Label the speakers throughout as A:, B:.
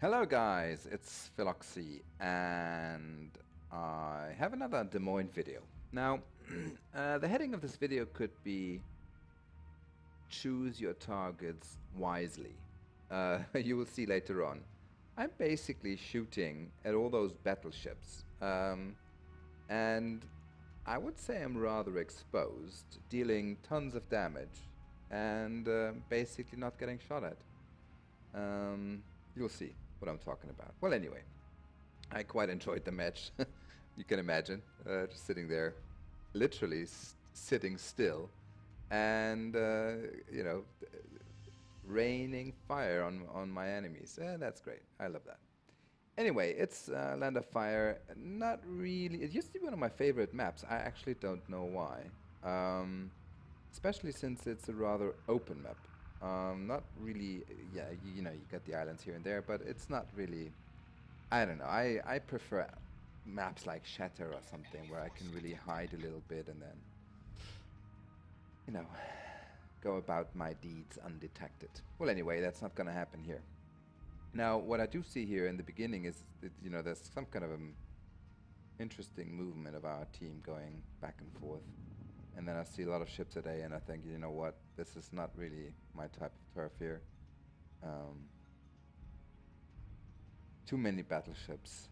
A: Hello guys, it's Philoxy and I have another Des Moines video. Now, the heading of this video could be choose your targets wisely. You will see later on. I'm basically shooting at all those battleships and I would say I'm rather exposed, dealing tons of damage and basically not getting shot at. You'll see what I'm talking about. Well, anyway, I quite enjoyed the match. You can imagine, just sitting there, literally sitting still, and raining fire on my enemies. That's great. I love that. Anyway, it's Land of Fire. Not really. It used to be one of my favorite maps. I actually don't know why. Especially since it's a rather open map. Not really, yeah, you got the islands here and there, but it's not really, I don't know, I prefer maps like Shatter or something where I can really hide a little bit and then, go about my deeds undetected. Well, anyway, that's not gonna happen here. Now, what I do see here in the beginning is that, there's some kind of an interesting movement of our team going back and forth. And then I see a lot of ships today, and I think, you know what, this is not really my type of turf here. Too many battleships,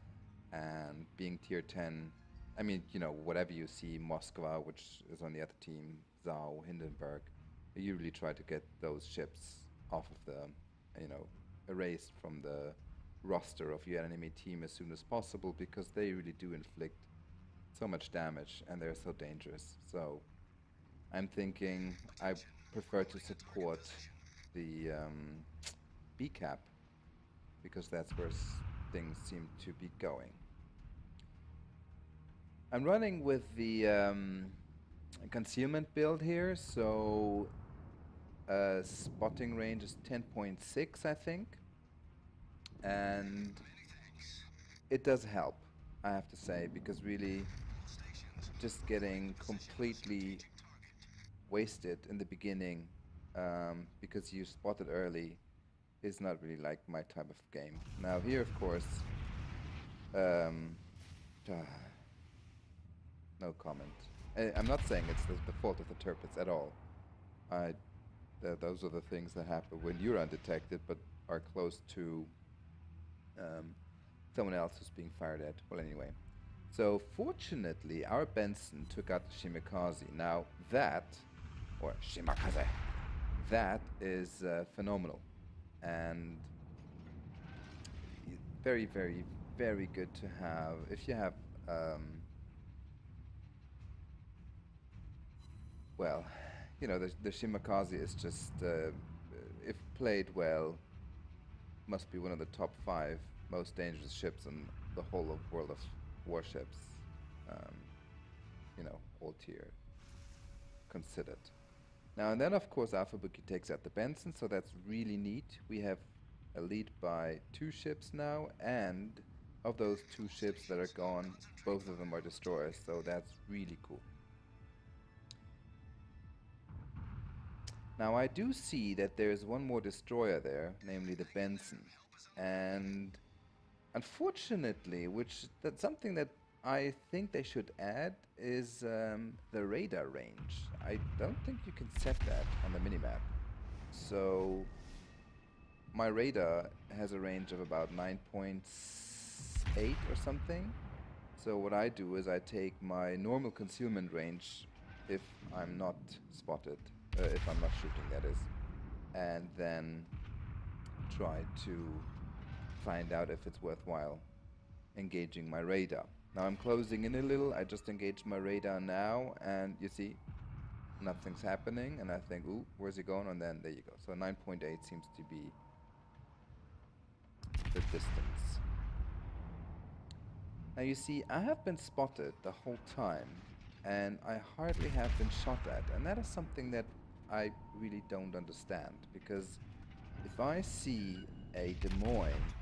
A: and being tier 10, I mean, whatever you see, Moskva, which is on the other team, Zau, Hindenburg, you really try to get those ships off of the, erased from the roster of your enemy team as soon as possible, because they really do inflict so much damage and they're so dangerous. So I'm thinking I prefer to support the B cap, because that's where things seem to be going. I'm running with the concealment build here, so spotting range is 10.6, I think, and it does help, I have to say, because really just getting completely wasted in the beginning because you spotted early is not really like my type of game. Now here, of course, no comment. I'm not saying it's the fault of the turrets at all. Those are the things that happen when you're undetected but are close to someone else who's being fired at. Well, anyway. So fortunately, our Benson took out the Shimakaze. Now that, or Shimakaze, that is phenomenal, and very, very, very good to have. If you have, well, the Shimakaze is just, if played well, must be one of the top 5 most dangerous ships in the whole of world of Warships, all tier considered. Now and then, of course, Alpha Bookie takes out the Benson, so that's really neat. We have a lead by 2 ships now, and of those 2 ships that are gone, both of them are destroyers, so that's really cool. Now I do see that there's one more destroyer there, namely the Benson, and unfortunately, that's something that I think they should add, is the radar range. I don't think you can set that on the minimap. So my radar has a range of about 9.8 or something. So what I do is I take my normal concealment range if I'm not spotted, if I'm not shooting, that is, and then try to find out if it's worthwhile engaging my radar. Now I'm closing in a little. I just engaged my radar now, and you see nothing's happening, and I think, ooh, where's he going? And then there you go. So 9.8 seems to be the distance. Now you see, I have been spotted the whole time, and I hardly have been shot at, and that is something that I really don't understand, because if I see a Des Moines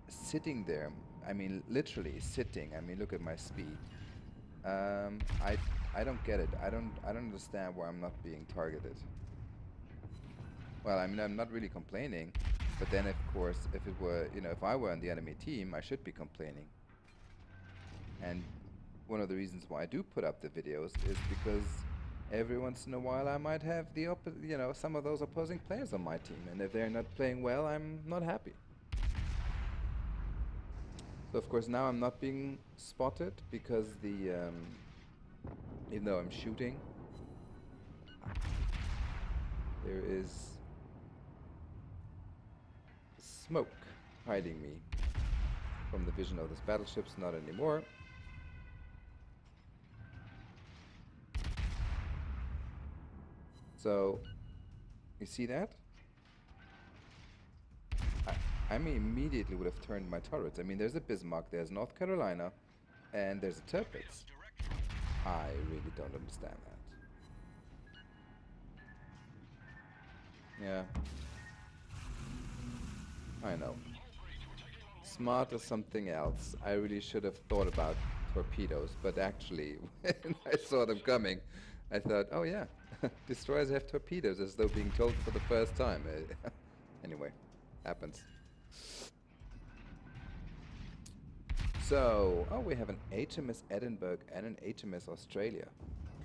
A: sitting there, I mean literally sitting, I mean look at my speed, I don't get it. I don't understand why I'm not being targeted. Well, I mean, I'm not really complaining. But then, of course, if it were, if I were on the enemy team, I should be complaining. And one of the reasons why I do put up the videos is because every once in a while I might have some of those opposing players on my team, and if they're not playing well, I'm not happy. So of course now I'm not being spotted because even though I'm shooting, there is smoke hiding me from the vision of those battleships. Not anymore. So, you see that? I immediately would have turned my turrets. I mean, there's a Bismarck, there's North Carolina, and there's a Tirpitz. I really don't understand that. Yeah. I know. Smart is something else. I really should have thought about torpedoes, but actually, when I saw them coming, I thought, oh yeah, destroyers have torpedoes, as though being told for the first time. Anyway, happens. So, oh, we have an HMS Edinburgh and an HMS Australia.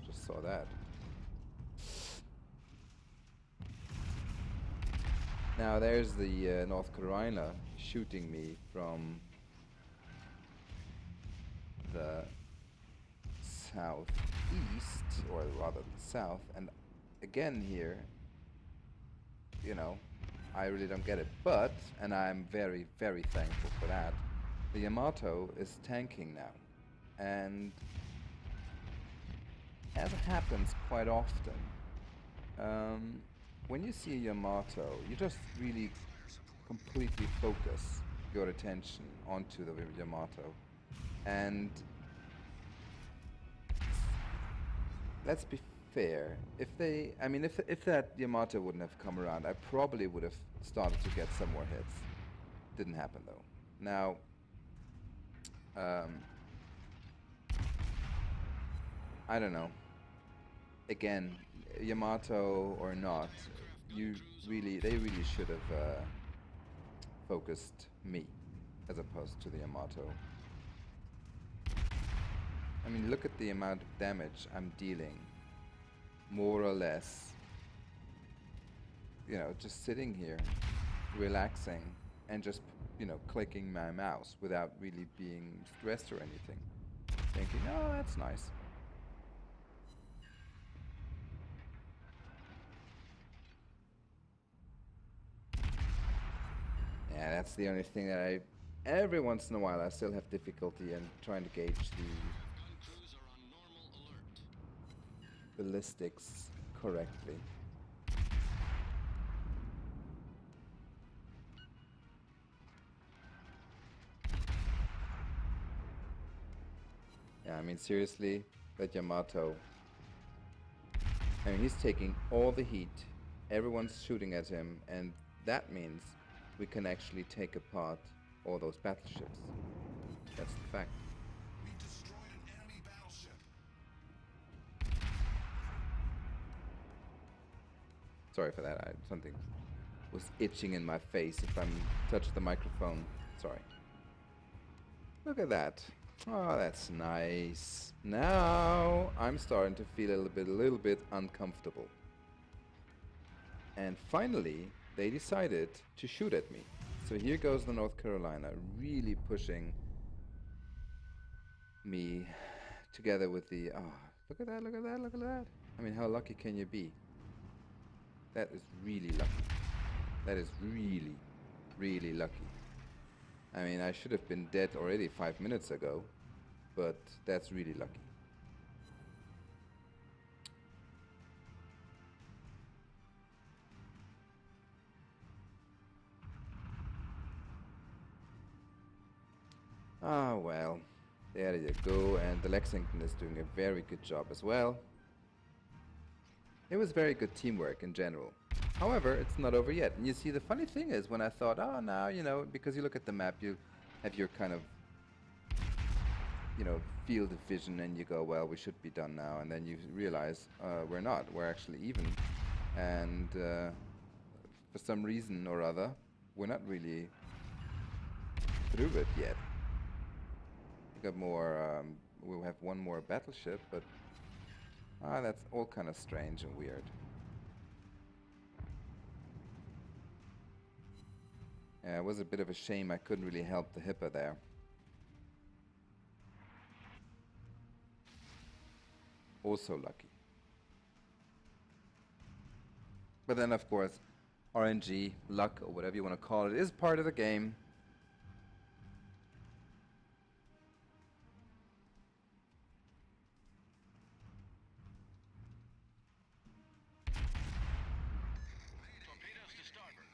A: Just saw that. Now there's the North Carolina shooting me from the southeast, or rather the south, and again here, I really don't get it. But, and I'm very, very thankful for that, the Yamato is tanking now. And as happens quite often, when you see a Yamato, you just really completely focus your attention onto the Yamato. And let's be fair, if that Yamato wouldn't have come around, I probably would have started to get some more hits. Didn't happen though. Now, I don't know. Again, Yamato or not, they really should have focused me as opposed to the Yamato. I mean, look at the amount of damage I'm dealing, more or less. Just sitting here, relaxing, and just, clicking my mouse without really being stressed or anything. Thinking, oh, that's nice. Yeah, that's the only thing that every once in a while I still have difficulty in trying to gauge the ballistics correctly. Yeah, I mean, seriously, that Yamato, I mean, he's taking all the heat, everyone's shooting at him, and that means we can actually take apart all those battleships. That's the fact.
B: We destroyed an enemy battleship.
A: Sorry for that. Something was itching in my face if I'm touching the microphone. Sorry. Look at that. Oh, that's nice. Now I'm starting to feel a little bit uncomfortable. And finally, they decided to shoot at me. So here goes the North Carolina, really pushing me together with the... Oh, look at that, look at that, look at that. I mean, how lucky can you be? That is really lucky. That is really, really lucky. I mean, I should have been dead already 5 minutes ago, but that's really lucky. Ah, well, there you go, and the Lexington is doing a very good job as well. It was very good teamwork in general. However, it's not over yet. And you see, the funny thing is, when I thought, oh, now, because you look at the map, you have your kind of, field of vision, and you go, well, we should be done now. And then you realize, we're not. We're actually even. And for some reason or other, we're not really through it yet. We got more, we'll have one more battleship, but that's all kind of strange and weird. Yeah, it was a bit of a shame I couldn't really help the Hipper there. Also lucky. But then, of course, RNG, luck, or whatever you want to call it, is part of the game.
B: Torpedoes to starboard.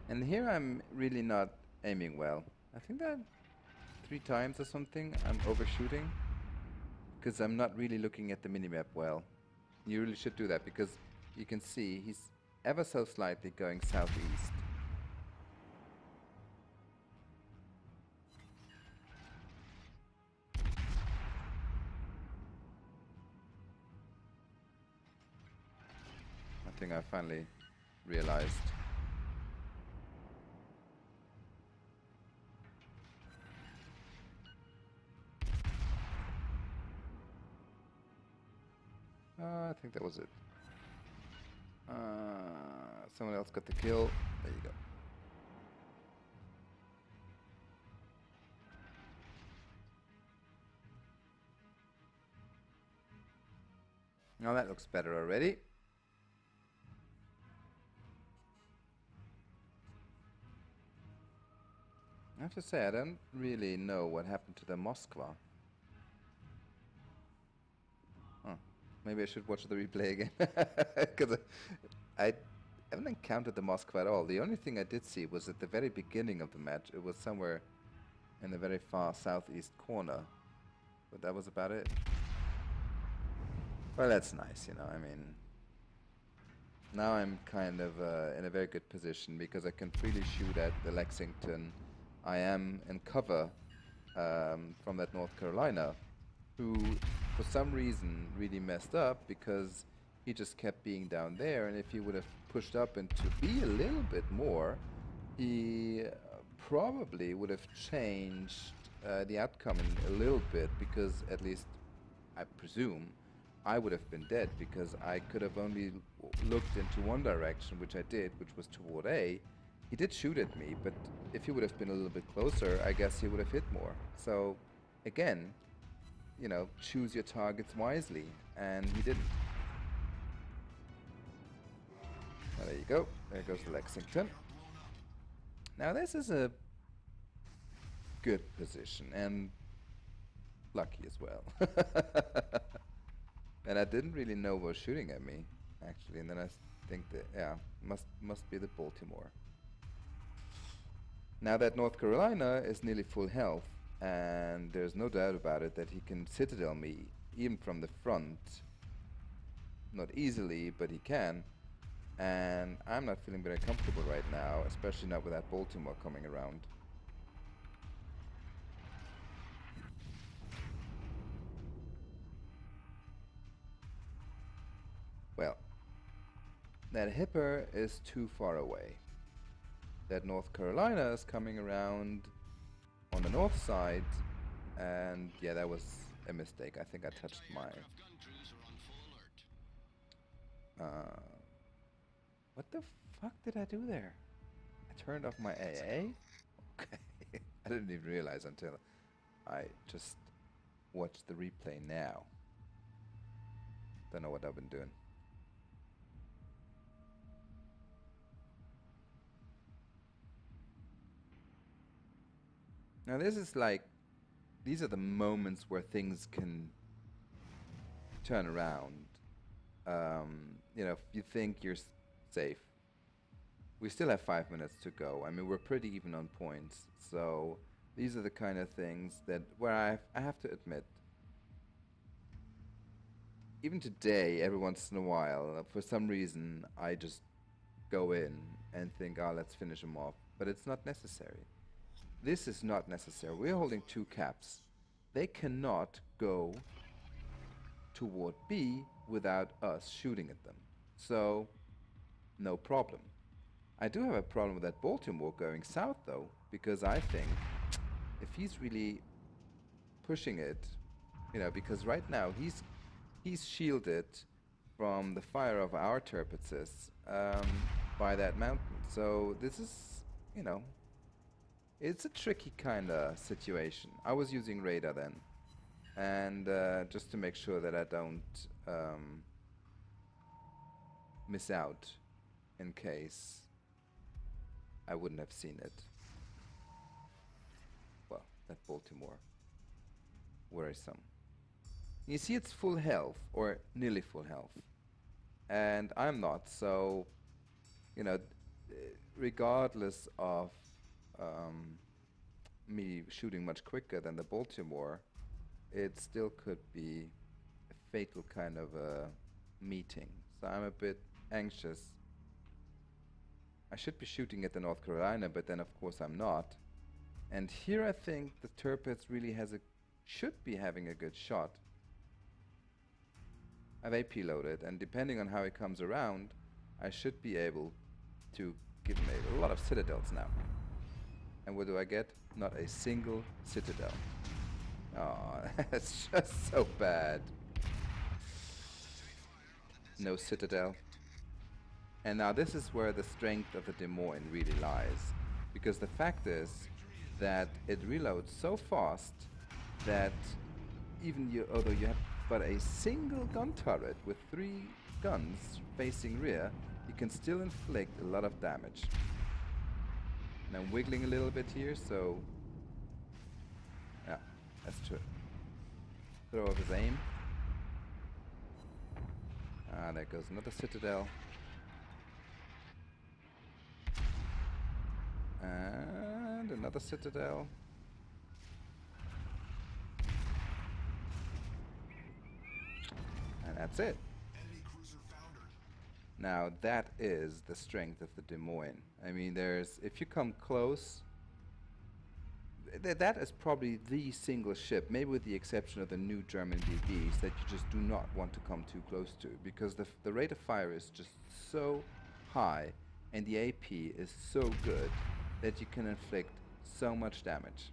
A: And here I'm really not aiming well. I think that 3 times or something I'm overshooting. Because I'm not really looking at the minimap well. You really should do that because you can see he's ever so slightly going southeast. I think I finally realized. I think that was it. Someone else got the kill. There you go. Now that looks better already. I have to say, I don't really know what happened to the Moskva. Maybe I should watch the replay again. Because I haven't encountered the Moskva at all. The only thing I did see was at the very beginning of the match. It was somewhere in the very far southeast corner. But that was about it. Well, that's nice, you know, I mean... Now I'm kind of in a very good position because I can freely shoot at the Lexington. I am in cover from that North Carolina, who for some reason really messed up because he just kept being down there, and if he would have pushed up into B a little bit more, he probably would have changed the outcome in a little bit, because at least I presume I would have been dead, because I could have only looked into one direction, which I did, which was toward A. He did shoot at me, but if he would have been a little bit closer, I guess he would have hit more. So, again, you know, choose your targets wisely, and he didn't. Well, there you go. There goes the Lexington. Now this is a good position, and lucky as well. And I didn't really know what was shooting at me, actually, and then I think that, yeah, must be the Baltimore. Now that North Carolina is nearly full health, and there's no doubt about it that he can citadel me even from the front. Not easily, but he can. And I'm not feeling very comfortable right now, especially not with that Baltimore coming around. Well, that Hipper is too far away. That North Carolina is coming around on the north side, and yeah, that was a mistake. I think I touched my... what the fuck did I do there? I turned off my AA? Okay. I didn't even realize until I just watched the replay now. Don't know what I've been doing. Now this is like, these are the moments where things can turn around. You know, if you think you're safe. We still have 5 minutes to go. I mean, we're pretty even on points. So these are the kind of things that, where I have to admit, even today, every once in a while, for some reason, I just go in and think, oh, let's finish them off. But it's not necessary. This is not necessary. We're holding 2 caps. They cannot go toward B without us shooting at them. So, no problem. I do have a problem with that Baltimore going south, though, because I think if he's really pushing it, because right now he's shielded from the fire of our Tirpitzes by that mountain. So this is, you know, it's a tricky kind of situation. I was using radar then, and just to make sure that I don't miss out in case I wouldn't have seen it. Well, that Baltimore. Worrisome. You see, it's full health, or nearly full health. And I'm not, so, you know, regardless of me shooting much quicker than the Baltimore, it still could be a fatal kind of a meeting. So I'm a bit anxious. I should be shooting at the North Carolina, but then of course I'm not. And here I think the Tirpitz really should be having a good shot. I've AP loaded, and depending on how it comes around, I should be able to give him a lot of citadels now. And what do I get? Not a single citadel. Oh, that's just so bad. No citadel. And now this is where the strength of the Des Moines really lies. Because the fact is that it reloads so fast that although you have but a single gun turret with 3 guns facing rear, you can still inflict a lot of damage. And I'm wiggling a little bit here, so yeah, that's true. Throw off his aim. Ah, there goes another citadel. And another citadel. And that's it. Now that is the strength of the Des Moines. I mean, if you come close, that is probably the single ship, maybe with the exception of the new German BBs, that you just do not want to come too close to, because the rate of fire is just so high and the AP is so good that you can inflict so much damage.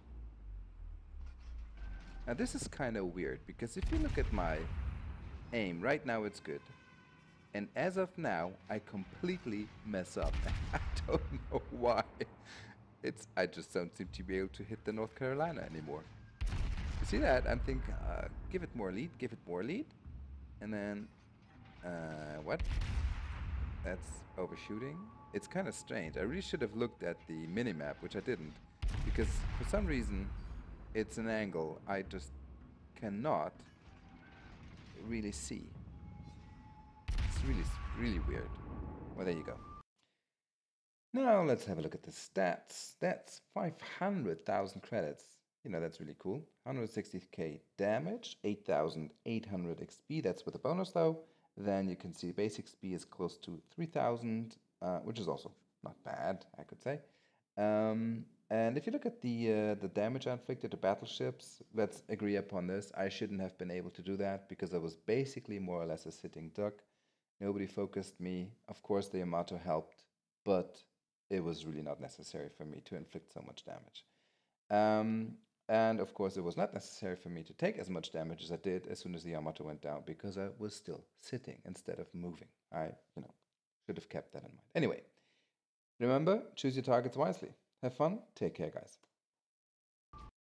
A: Now this is kind of weird, because if you look at my aim, right now it's good. And as of now, I completely mess up. I don't know why. I just don't seem to be able to hit the North Carolina anymore. You see that? I'm thinking, give it more lead, give it more lead. And then, what? That's overshooting. It's kind of strange. I really should have looked at the minimap, which I didn't. Because for some reason, it's an angle I just cannot really see. It's really, really weird. Well, there you go. Now let's have a look at the stats. That's 500,000 credits. That's really cool. 160k damage, 8,800 XP. That's with a bonus though. Then you can see basic XP is close to 3,000, which is also not bad, I could say. And if you look at the damage I inflicted to battleships, let's agree upon this. I shouldn't have been able to do that because I was basically more or less a sitting duck. Nobody focused me. Of course, the Yamato helped, but it was really not necessary for me to inflict so much damage. And of course, it was not necessary for me to take as much damage as I did as soon as the Yamato went down, because I was still sitting instead of moving. I, should have kept that in mind. Anyway, remember, choose your targets wisely. Have fun. Take care, guys.